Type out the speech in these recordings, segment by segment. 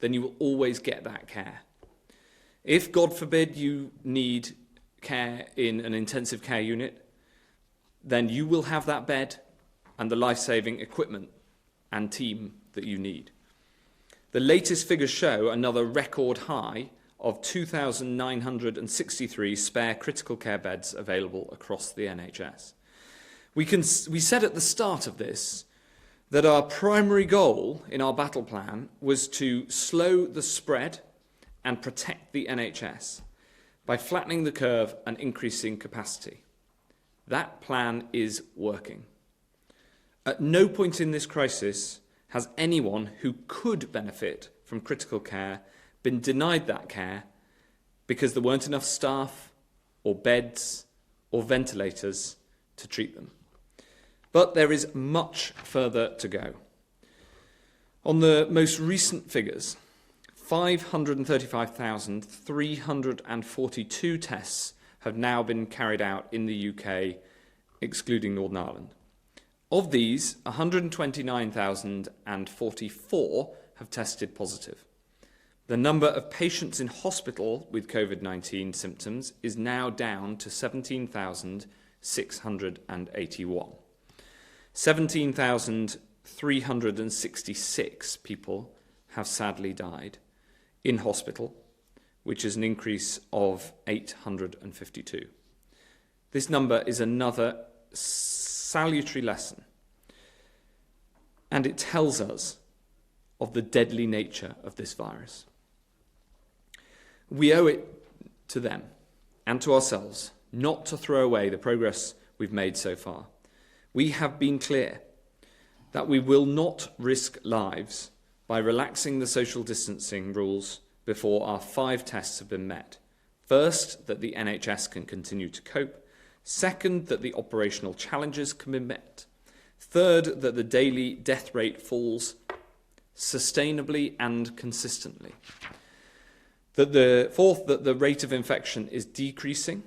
then you will always get that care. If, God forbid, you need care in an intensive care unit, then you will have that bed and the life-saving equipment and team that you need. The latest figures show another record high of 2,963 spare critical care beds available across the NHS. We said at the start of this that our primary goal in our battle plan was to slow the spread and protect the NHS by flattening the curve and increasing capacity. That plan is working. At no point in this crisis has anyone who could benefit from critical care been denied that care because there weren't enough staff or beds or ventilators to treat them. But there is much further to go. On the most recent figures, 535,342 tests have now been carried out in the UK, excluding Northern Ireland. Of these, 129,044 have tested positive. The number of patients in hospital with COVID-19 symptoms is now down to 17,681. 17,366 people have sadly died in hospital, which is an increase of 852. This number is another salutary lesson, and it tells us of the deadly nature of this virus. We owe it to them and to ourselves not to throw away the progress we've made so far. We have been clear that we will not risk lives by relaxing the social distancing rules before our 5 tests have been met. First, that the NHS can continue to cope. Second, that the operational challenges can be met. Third, that the daily death rate falls sustainably and consistently. Fourth, that the rate of infection is decreasing.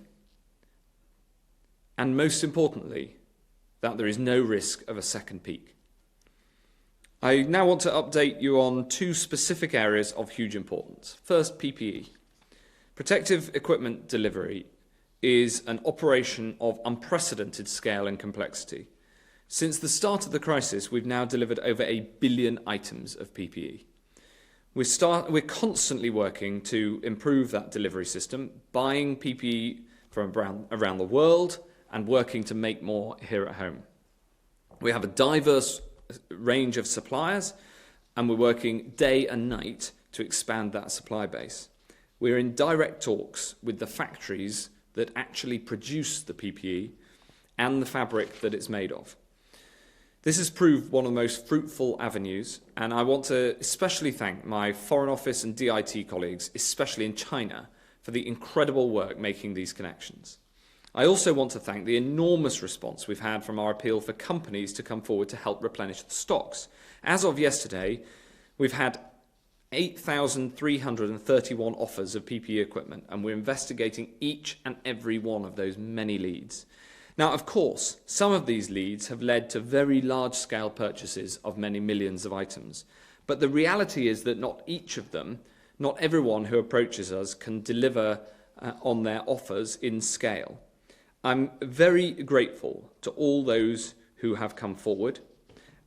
And most importantly, that there is no risk of a second peak. I now want to update you on 2 specific areas of huge importance. First, PPE. Protective equipment delivery is an operation of unprecedented scale and complexity. Since the start of the crisis, we've now delivered over 1 billion items of PPE. We're constantly working to improve that delivery system, buying PPE from around the world and working to make more here at home. We have a diverse range of suppliers, and we're working day and night to expand that supply base. We're in direct talks with the factories that actually produce the PPE and the fabric that it's made of. This has proved one of the most fruitful avenues, and I want to especially thank my Foreign Office and DIT colleagues, especially in China, for the incredible work making these connections. I also want to thank the enormous response we've had from our appeal for companies to come forward to help replenish the stocks. As of yesterday, we've had 8,331 offers of PPE equipment, and we're investigating each and every one of those many leads. Now, of course, some of these leads have led to very large-scale purchases of many millions of items. But the reality is that not each of them, not everyone who approaches us can deliver on their offers in scale. I'm very grateful to all those who have come forward,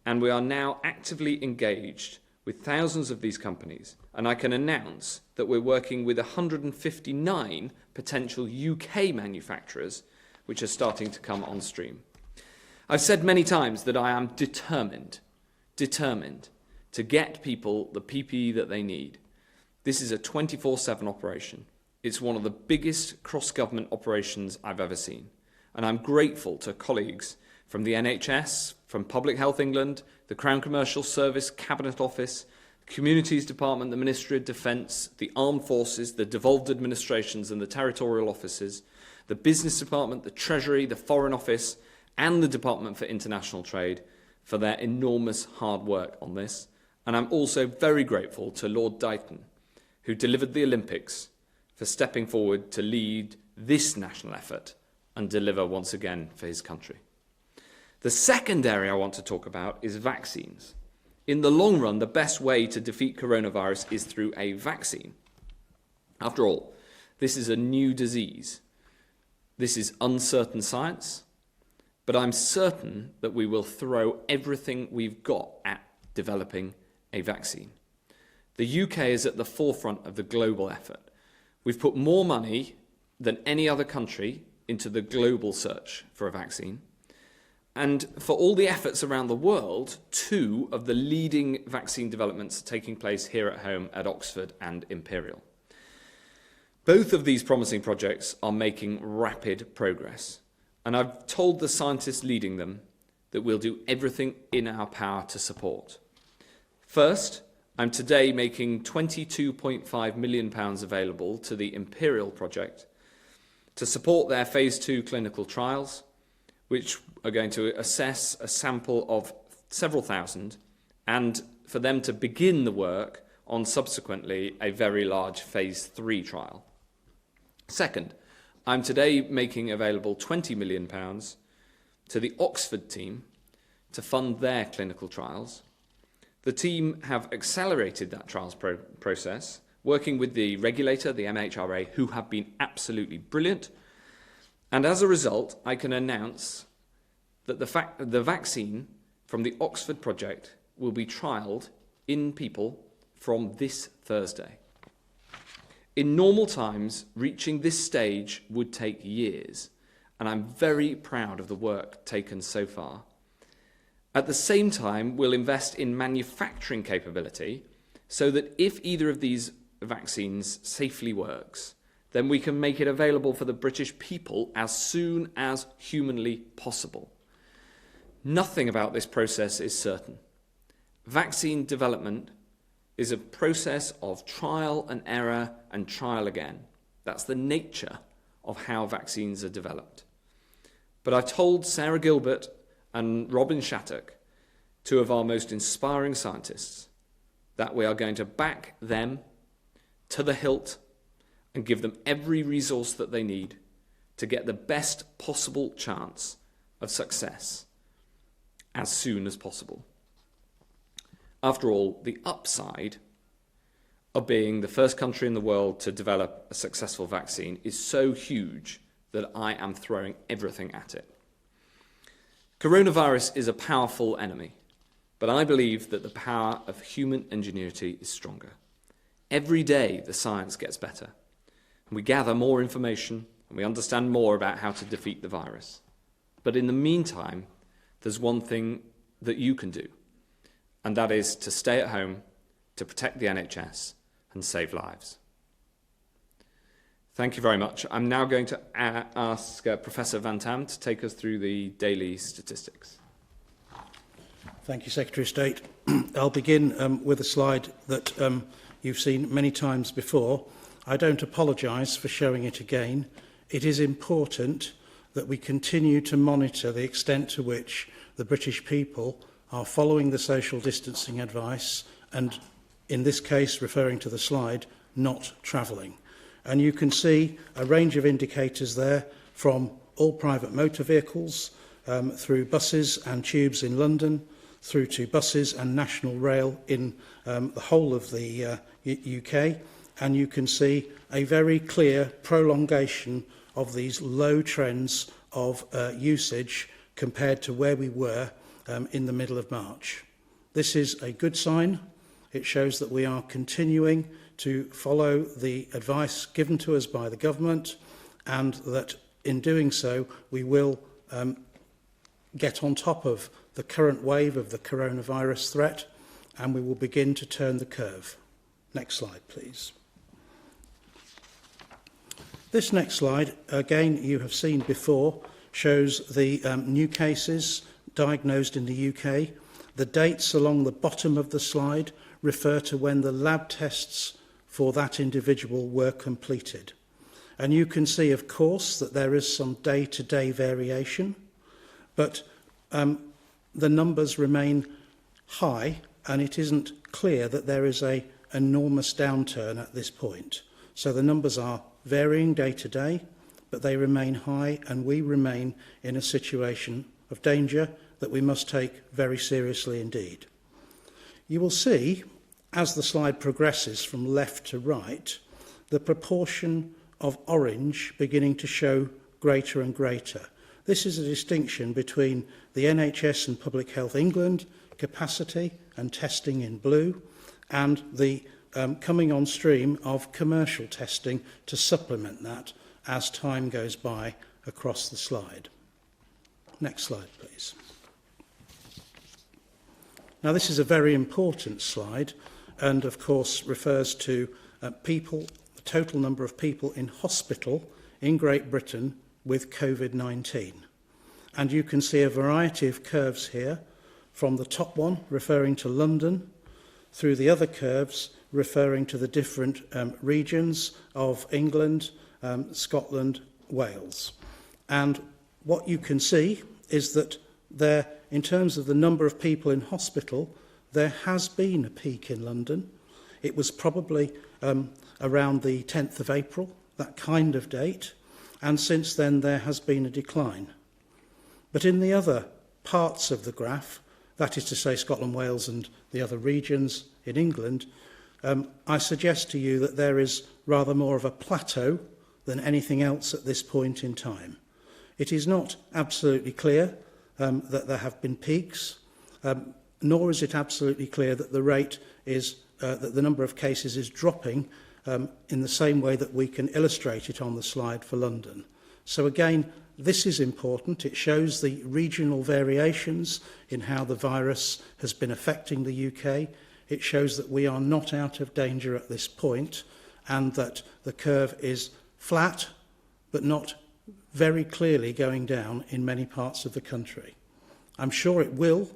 and we are now actively engaged with thousands of these companies, and I can announce that we're working with 159 potential UK manufacturers which are starting to come on stream. I've said many times that I am determined to get people the PPE that they need. This is a 24/7 operation. It's one of the biggest cross-government operations I've ever seen. And I'm grateful to colleagues from the NHS, from Public Health England, the Crown Commercial Service, Cabinet Office, the Communities Department, the Ministry of Defence, the Armed Forces, the devolved administrations and the territorial offices, the Business Department, the Treasury, the Foreign Office, and the Department for International Trade for their enormous hard work on this. And I'm also very grateful to Lord Dighton, who delivered the Olympics, for stepping forward to lead this national effort and deliver once again for his country. The second area I want to talk about is vaccines. In the long run, the best way to defeat coronavirus is through a vaccine. After all, this is a new disease. This is uncertain science, but I'm certain that we will throw everything we've got at developing a vaccine. The UK is at the forefront of the global effort. We've put more money than any other country into the global search for a vaccine. And for all the efforts around the world, 2 of the leading vaccine developments are taking place here at home at Oxford and Imperial. Both of these promising projects are making rapid progress, and I've told the scientists leading them that we'll do everything in our power to support. First, I'm today making £22.5 million available to the Imperial project to support their phase 2 clinical trials, which are going to assess a sample of several thousand, and for them to begin the work on subsequently a very large phase 3 trial. Second, I'm today making available £20 million to the Oxford team to fund their clinical trials. The team have accelerated that trials process, working with the regulator, the MHRA, who have been absolutely brilliant. And as a result, I can announce that the vaccine from the Oxford project will be trialled in people from this Thursday. In normal times, reaching this stage would take years, and I'm very proud of the work taken so far. At the same time, we'll invest in manufacturing capability so that if either of these vaccines safely works, then we can make it available for the British people as soon as humanly possible. Nothing about this process is certain. Vaccine development is a process of trial and error and trial again. That's the nature of how vaccines are developed. But I told Sarah Gilbert and Robin Shattuck, 2 of our most inspiring scientists, that we are going to back them to the hilt and give them every resource that they need to get the best possible chance of success as soon as possible. After all, the upside of being the first country in the world to develop a successful vaccine is so huge that I am throwing everything at it. Coronavirus is a powerful enemy, but I believe that the power of human ingenuity is stronger. Every day the science gets better, and we gather more information and we understand more about how to defeat the virus. But in the meantime, there's one thing that you can do, and that is to stay at home, to protect the NHS and save lives. Thank you very much. I'm now going to ask Professor Van Tam to take us through the daily statistics. Thank you, Secretary of State. I'll begin with a slide that you've seen many times before. I don't apologise for showing it again. It is important that we continue to monitor the extent to which the British people are following the social distancing advice and, in this case, referring to the slide, not travelling. And you can see a range of indicators there from all private motor vehicles, through buses and tubes in London, through to buses and national rail in the whole of the UK. And you can see a very clear prolongation of these low trends of usage compared to where we were in the middle of March. This is a good sign. It shows that we are continuing to follow the advice given to us by the government, and that in doing so we will get on top of the current wave of the coronavirus threat, and we will begin to turn the curve. Next slide, please. This next slide, again, you have seen before, shows the new cases diagnosed in the UK. The dates along the bottom of the slide refer to when the lab tests for that individual were completed. And you can see, of course, that there is some day-to-day variation, but the numbers remain high, and it isn't clear that there is an enormous downturn at this point. So the numbers are varying day to day, but they remain high, and we remain in a situation of danger that we must take very seriously indeed. You will see, as the slide progresses from left to right, the proportion of orange beginning to show greater and greater. This is a distinction between the NHS and Public Health England capacity and testing in blue, and the coming on stream of commercial testing to supplement that as time goes by across the slide. Next slide, please. Now, this is a very important slide and, of course, refers to the total number of people in hospital in Great Britain with COVID-19. And you can see a variety of curves here, from the top one referring to London, through the other curves referring to the different regions of England, Scotland, Wales. And what you can see is that there, in terms of the number of people in hospital, there has been a peak in London. It was probably around the 10th of April, that kind of date, and since then there has been a decline. But in the other parts of the graph, that is to say Scotland, Wales and the other regions in England, I suggest to you that there is rather more of a plateau than anything else at this point in time. It is not absolutely clear that there have been peaks, nor is it absolutely clear that the rate is, that the number of cases is dropping in the same way that we can illustrate it on the slide for London. So again, this is important. It shows the regional variations in how the virus has been affecting the UK. It shows that we are not out of danger at this point, and that the curve is flat, but not very clearly going down in many parts of the country. I'm sure it will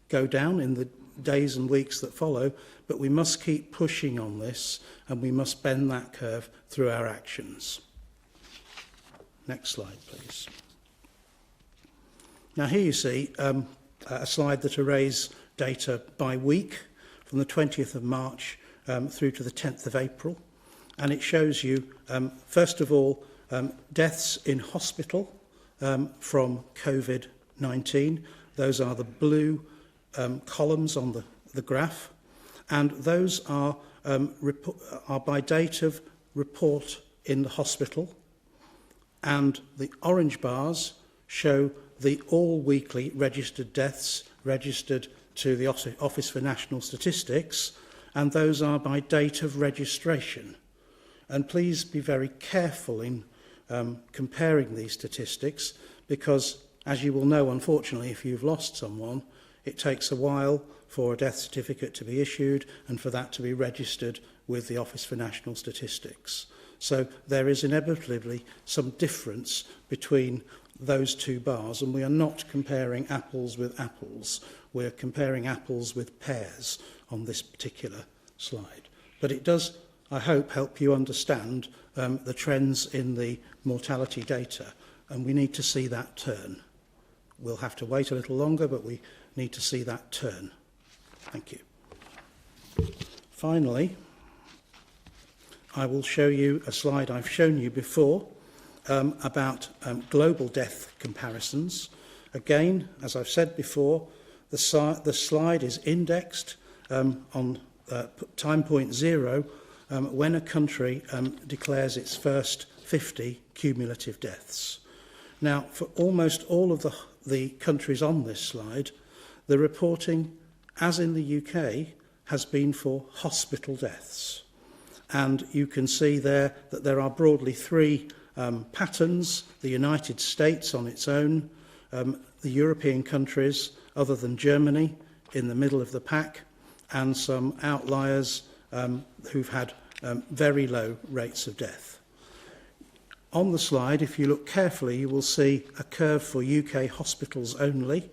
go down in the days and weeks that follow, but we must keep pushing on this, and we must bend that curve through our actions. Next slide, please. Now here you see a slide that arrays data by week from the 20th of March through to the 10th of April. And it shows you, first of all, deaths in hospital from COVID-19. Those are the blue columns on the graph. And those are by date of report in the hospital. And the orange bars show the all-weekly registered deaths registered to the Office for National Statistics, and those are by date of registration. And please be very careful in comparing these statistics, because, as you will know, unfortunately, if you've lost someone, it takes a while for a death certificate to be issued and for that to be registered with the Office for National Statistics. So there is inevitably some difference between those two bars, and we are not comparing apples with apples. We're comparing apples with pears on this particular slide. But it does, I hope, help you understand the trends in the mortality data, and we need to see that turn. We'll have to wait a little longer, but we need to see that turn. Thank you. Finally, I will show you a slide I've shown you before about global death comparisons. Again, as I've said before, the slide is indexed on time point 0 when a country declares its first 50 cumulative deaths. Now, for almost all of the countries on this slide, the reporting, as in the UK, has been for hospital deaths. And you can see there that there are broadly three patterns: the United States on its own, the European countries other than Germany in the middle of the pack, and some outliers who've had very low rates of death. On the slide, if you look carefully, you will see a curve for UK hospitals only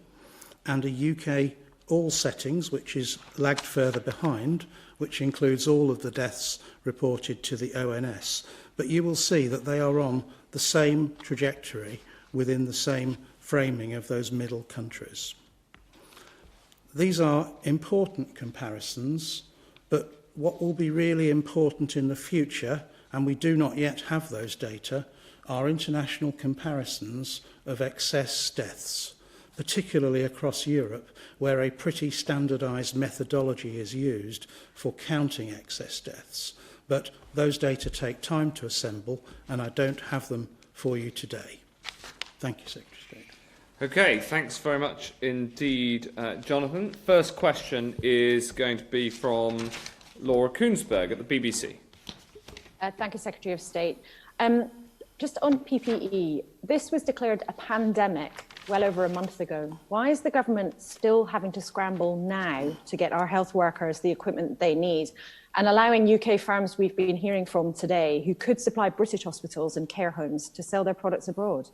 and a UK all settings, which is lagged further behind, which includes all of the deaths reported to the ONS. But you will see that they are on the same trajectory within the same framing of those middle countries. These are important comparisons, but what will be really important in the future, and we do not yet have those data, are international comparisons of excess deaths. particularly across Europe, where a pretty standardised methodology is used for counting excess deaths. But those data take time to assemble, and I don't have them for you today. Thank you, Secretary of State. Okay, thanks very much indeed, Jonathan. First question is going to be from Laura Koonsberg at the BBC. Thank you, Secretary of State. Just on PPE, this was declared a pandemic well over a month ago. Why is the government still having to scramble now to get our health workers the equipment they need, and allowing UK firms we've been hearing from today who could supply British hospitals and care homes to sell their products abroad?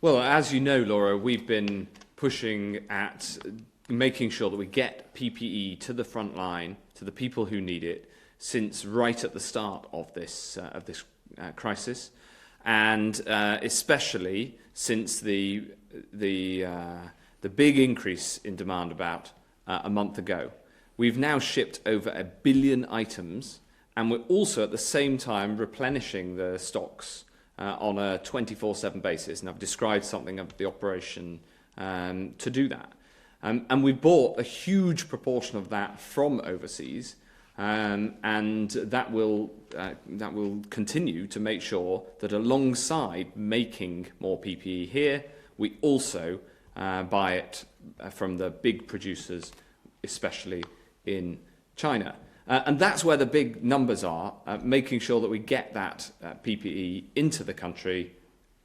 Well, as you know, Laura, we've been pushing at making sure that we get PPE to the front line, to the people who need it, since right at the start of this crisis, and especially since the big increase in demand about a month ago. We've now shipped over 1 billion items, and we're also at the same time replenishing the stocks on a 24/7 basis. And I've described something of the operation to do that. And we bought a huge proportion of that from overseas, and that will continue to make sure that alongside making more PPE here, we also buy it from the big producers, especially in China. And that's where the big numbers are, making sure that we get that PPE into the country,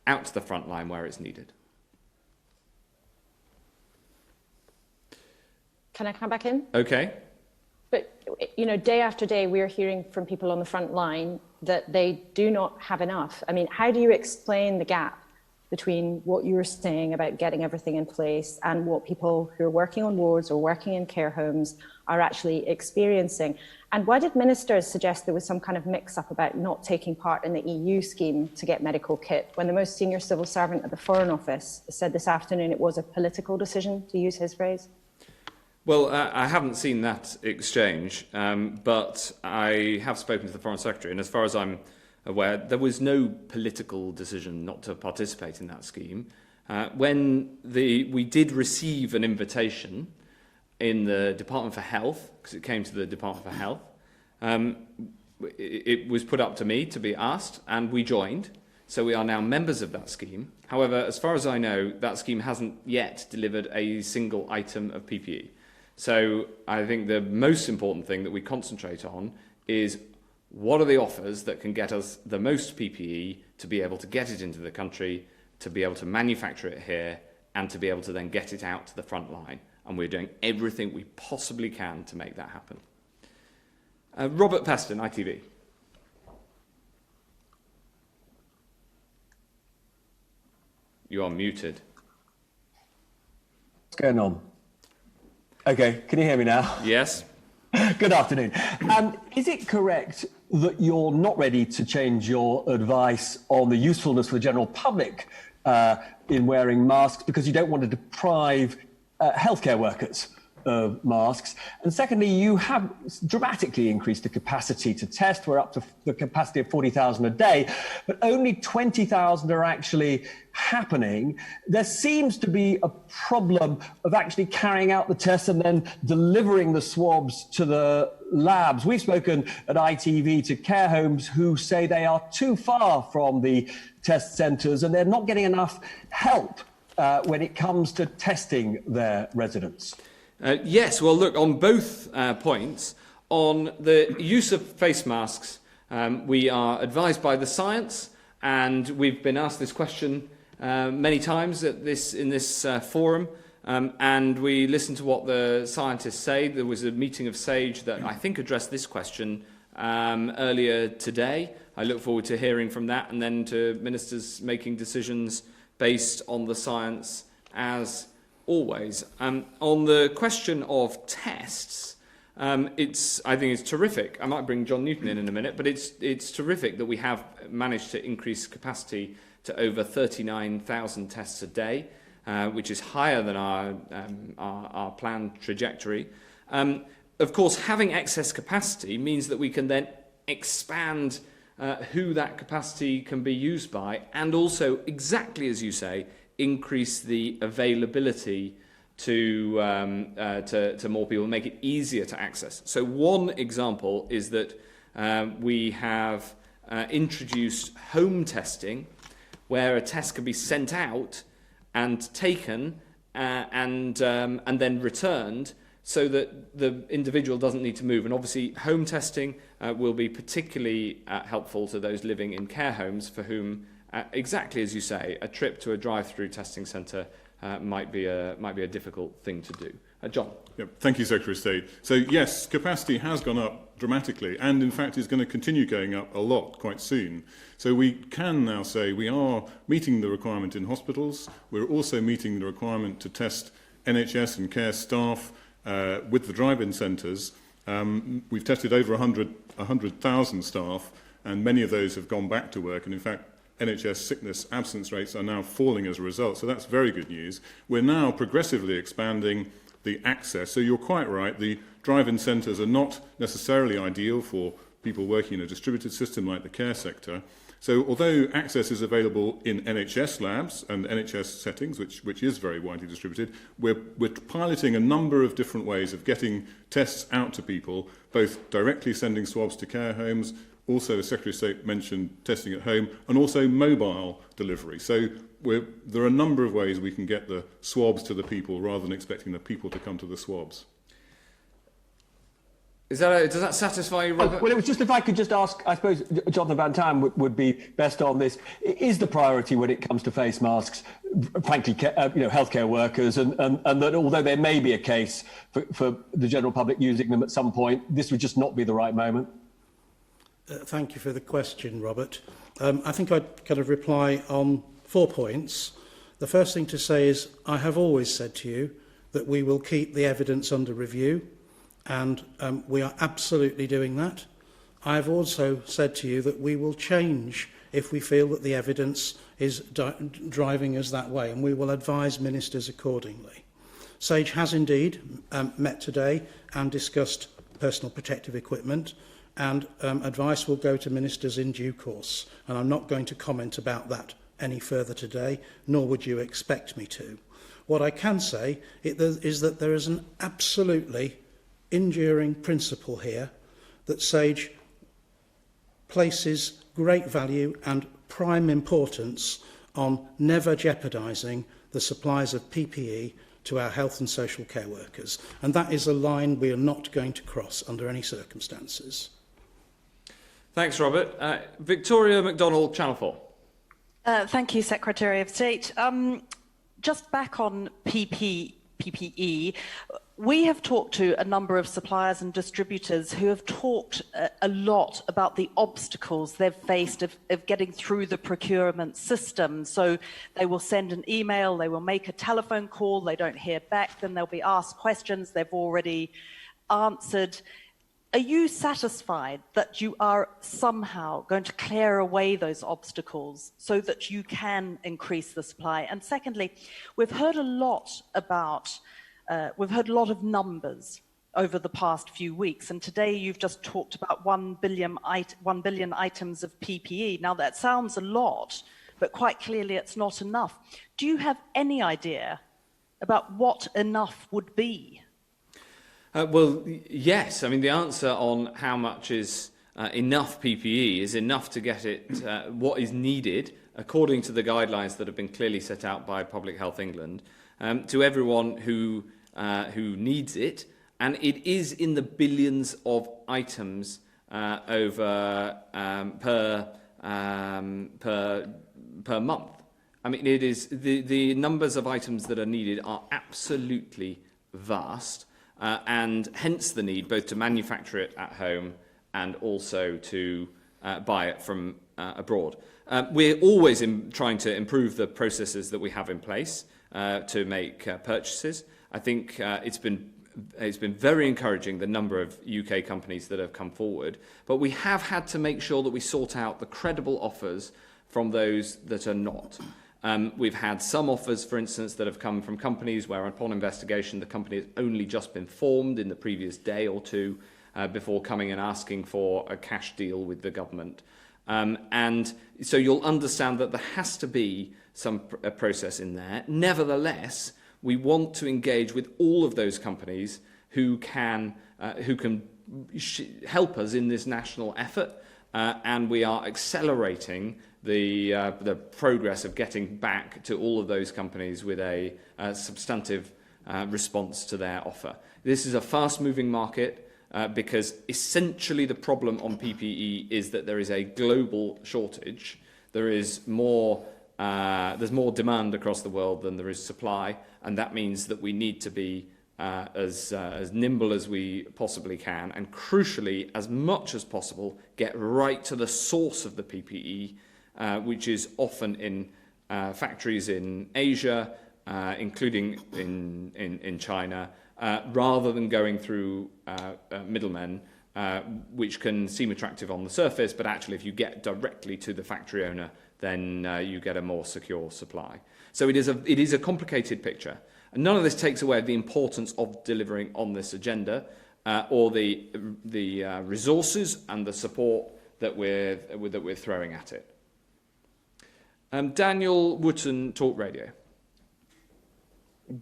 out to the front line where it's needed. Can I come back in? Okay. But, you know, day after day, we're hearing from people on the front line that they do not have enough. I mean, how do you explain the gap between what you were saying about getting everything in place and what people who are working on wards or working in care homes are actually experiencing? And why did ministers suggest there was some kind of mix-up about not taking part in the EU scheme to get medical kit, when the most senior civil servant at the Foreign Office said this afternoon it was a political decision, to use his phrase? Well, I haven't seen that exchange, but I have spoken to the Foreign Secretary, and as far as I'm aware, there was no political decision not to participate in that scheme. When we did receive an invitation in the Department for Health, because it came to the Department for Health, it was put up to me to be asked, and we joined. So we are now members of that scheme. However, as far as I know, that scheme hasn't yet delivered a single item of PPE. So I think the most important thing that we concentrate on is what are the offers that can get us the most PPE to be able to get it into the country, to be able to manufacture it here, and to be able to then get it out to the front line. And we're doing everything we possibly can to make that happen. Robert Peston, ITV. You are muted. What's going on? Okay, can you hear me now? Yes. Good afternoon. Is it correct that you're not ready to change your advice on the usefulness for the general public in wearing masks because you don't want to deprive healthcare workers of masks? And secondly, you have dramatically increased the capacity to test. We're up to the capacity of 40,000 a day, but only 20,000 are actually happening. There seems to be a problem of actually carrying out the tests and then delivering the swabs to the labs. We've spoken at ITV to care homes who say they are too far from the test centres and they're not getting enough help when it comes to testing their residents. Yes, well, look, on both points, on the use of face masks, we are advised by the science, and we've been asked this question many times in this forum, and we listen to what the scientists say. There was a meeting of SAGE that I think addressed this question earlier today. I look forward to hearing from that, and then to ministers making decisions based on the science as always. On the question of tests, I think it's terrific. I might bring John Newton in a minute, but it's terrific that we have managed to increase capacity to over 39,000 tests a day, which is higher than our planned trajectory. Of course, having excess capacity means that we can then expand who that capacity can be used by, and also, exactly as you say, increase the availability to more people, make it easier to access. So one example is that we have introduced home testing, where a test can be sent out and taken and then returned, so that the individual doesn't need to move. And obviously home testing will be particularly helpful to those living in care homes, for whom, exactly as you say, a trip to a drive-through testing centre might be a difficult thing to do. John. Yep. Thank you, Secretary of State. So yes, capacity has gone up dramatically, and in fact is going to continue going up a lot quite soon. So we can now say we are meeting the requirement in hospitals. We're also meeting the requirement to test NHS and care staff with the drive-in centres. We've tested over 100,000 staff, and many of those have gone back to work. And in fact, NHS sickness absence rates are now falling as a result. So that's very good news. We're now progressively expanding the access. So you're quite right, the drive-in centres are not necessarily ideal for people working in a distributed system like the care sector. So although access is available in NHS labs and NHS settings, which is very widely distributed, we're piloting a number of different ways of getting tests out to people, both directly sending swabs to care homes, also, as Secretary of State mentioned, testing at home, and also mobile delivery. So there are a number of ways we can get the swabs to the people rather than expecting the people to come to the swabs. Does that satisfy you, Robert? Well, it was just, if I could just ask, I suppose Jonathan Van Tam would be best on this. Is the priority when it comes to face masks, frankly, healthcare workers, and that although there may be a case for the general public using them at some point, this would just not be the right moment? Thank you for the question, Robert. I think I'd kind of reply on 4 points. The first thing to say is I have always said to you that we will keep the evidence under review, and we are absolutely doing that. I have also said to you that we will change if we feel that the evidence is driving us that way, and we will advise ministers accordingly. SAGE has indeed met today and discussed personal protective equipment, and advice will go to ministers in due course. And I'm not going to comment about that any further today, nor would you expect me to. What I can say is that there is an absolutely enduring principle here that SAGE places great value and prime importance on never jeopardising the supplies of PPE to our health and social care workers. And that is a line we are not going to cross under any circumstances. Thanks, Robert. Victoria MacDonald, Channel 4. Thank you, Secretary of State. Just back on PPE, we have talked to a number of suppliers and distributors who have talked a lot about the obstacles they've faced of getting through the procurement system. So they will send an email, they will make a telephone call, they don't hear back, then they'll be asked questions they've already answered. Are you satisfied that you are somehow going to clear away those obstacles so that you can increase the supply? And secondly, we've heard a lot of numbers over the past few weeks, and today you've just talked about 1 billion items of PPE. Now that sounds a lot, but quite clearly it's not enough. Do you have any idea about what enough would be? Well, yes. I mean, the answer on how much is enough PPE is enough to get it what is needed, according to the guidelines that have been clearly set out by Public Health England, to everyone who needs it. And it is in the billions of items per month. I mean, it is the numbers of items that are needed are absolutely vast. And hence the need both to manufacture it at home and also to buy it from abroad. We're always trying to improve the processes that we have in place to make purchases. I think it's been very encouraging, the number of UK companies that have come forward, but we have had to make sure that we sort out the credible offers from those that are not. We've had some offers, for instance, that have come from companies where, upon investigation, the company has only just been formed in the previous day or two before coming and asking for a cash deal with the government. And so you'll understand that there has to be some process in there. Nevertheless, we want to engage with all of those companies who can help us in this national effort, and we are accelerating the progress of getting back to all of those companies with a substantive response to their offer. This is a fast-moving market because essentially the problem on PPE is that there is a global shortage. There's more demand across the world than there is supply, and that means that we need to be as nimble as we possibly can, and crucially, as much as possible, get right to the source of the PPE, which is often in factories in Asia, including in China, rather than going through middlemen, which can seem attractive on the surface, but actually if you get directly to the factory owner, then you get a more secure supply. So it is a complicated picture. And none of this takes away the importance of delivering on this agenda or the resources and the support that we're throwing at it. Daniel Wooten, Talk Radio.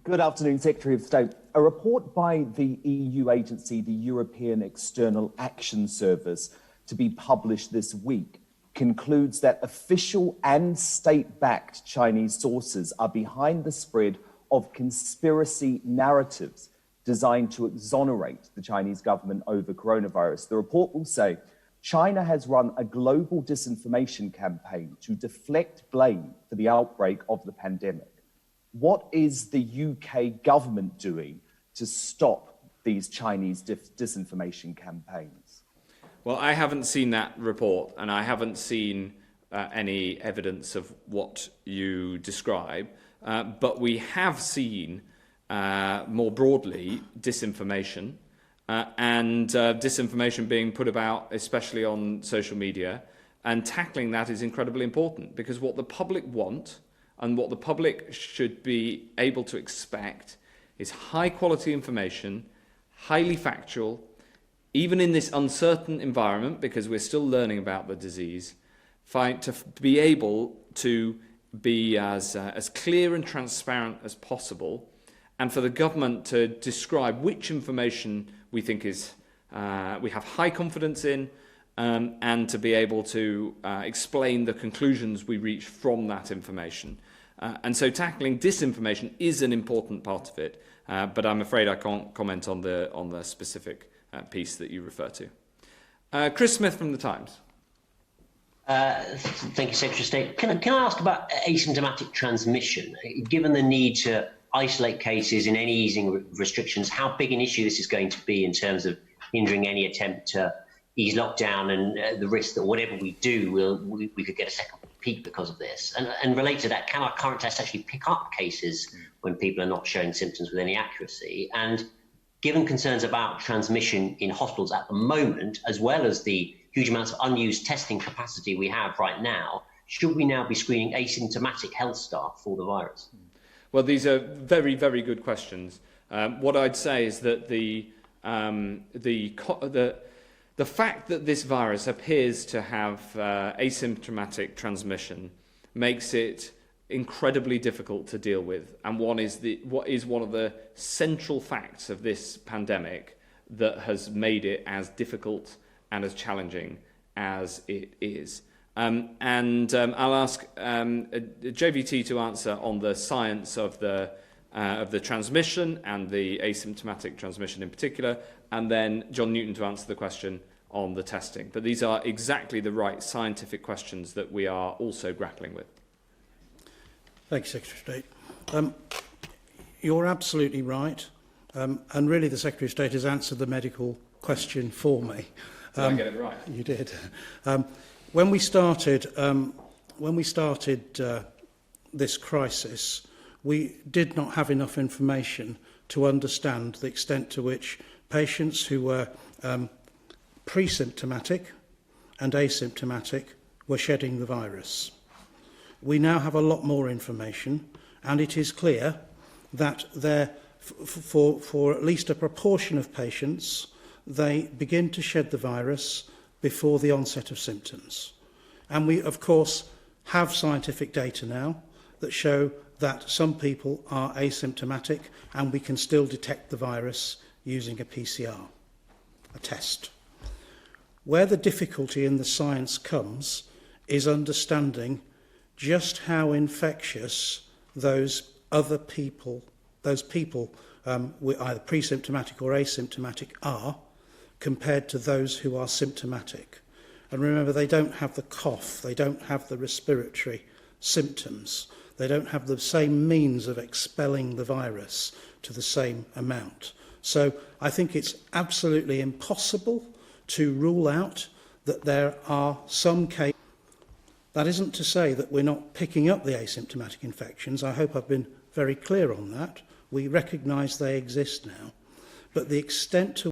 Good afternoon, Secretary of State. A report by the EU agency, the European External Action Service, to be published this week, concludes that official and state-backed Chinese sources are behind the spread of conspiracy narratives designed to exonerate the Chinese government over coronavirus. The report will say China has run a global disinformation campaign to deflect blame for the outbreak of the pandemic. What is the UK government doing to stop these Chinese disinformation campaigns? Well, I haven't seen that report, and I haven't seen any evidence of what you describe. But we have seen, more broadly, disinformation and disinformation being put about, especially on social media, and tackling that is incredibly important, because what the public want and what the public should be able to expect is high-quality information, highly factual, even in this uncertain environment, because we're still learning about the disease, to be able to be as clear and transparent as possible, and for the government to describe which information we think is we have high confidence in, and to be able to explain the conclusions we reach from that information. And so tackling disinformation is an important part of it, but I'm afraid I can't comment on the specific piece that you refer to. Chris Smith from The Times. Thank you, Secretary of State. Can I ask about asymptomatic transmission? Given the need to isolate cases in any easing restrictions, how big an issue this is going to be in terms of hindering any attempt to ease lockdown and the risk that whatever we do, we could get a second peak because of this? And related to that, can our current tests actually pick up cases when people are not showing symptoms with any accuracy? And given concerns about transmission in hospitals at the moment, as well as the huge amounts of unused testing capacity we have right now, should we now be screening asymptomatic health staff for the virus? Well, these are very, very good questions. What I'd say is that the fact that this virus appears to have asymptomatic transmission makes it incredibly difficult to deal with, and what is one of the central facts of this pandemic that has made it as difficult and as challenging as it is. I'll ask JVT to answer on the science of the transmission and the asymptomatic transmission in particular, and then John Newton to answer the question on the testing. But these are exactly the right scientific questions that we are also grappling with. Thank you, Secretary of State. You're absolutely right, and really the Secretary of State has answered the medical question for me. Did I get it right? You did. When we started this crisis, we did not have enough information to understand the extent to which patients who were pre-symptomatic and asymptomatic were shedding the virus. We now have a lot more information, and it is clear that for at least a proportion of patients, they begin to shed the virus before the onset of symptoms. And we, of course, have scientific data now that show that some people are asymptomatic and we can still detect the virus using a PCR, a test. Where the difficulty in the science comes is understanding just how infectious those other people, with either pre-symptomatic or asymptomatic are, compared to those who are symptomatic. And remember, they don't have the cough, they don't have the respiratory symptoms, they don't have the same means of expelling the virus to the same amount. So I think it's absolutely impossible to rule out that there are some cases. That isn't to say that we're not picking up the asymptomatic infections. I hope I've been very clear on that. We recognise they exist now. But the extent to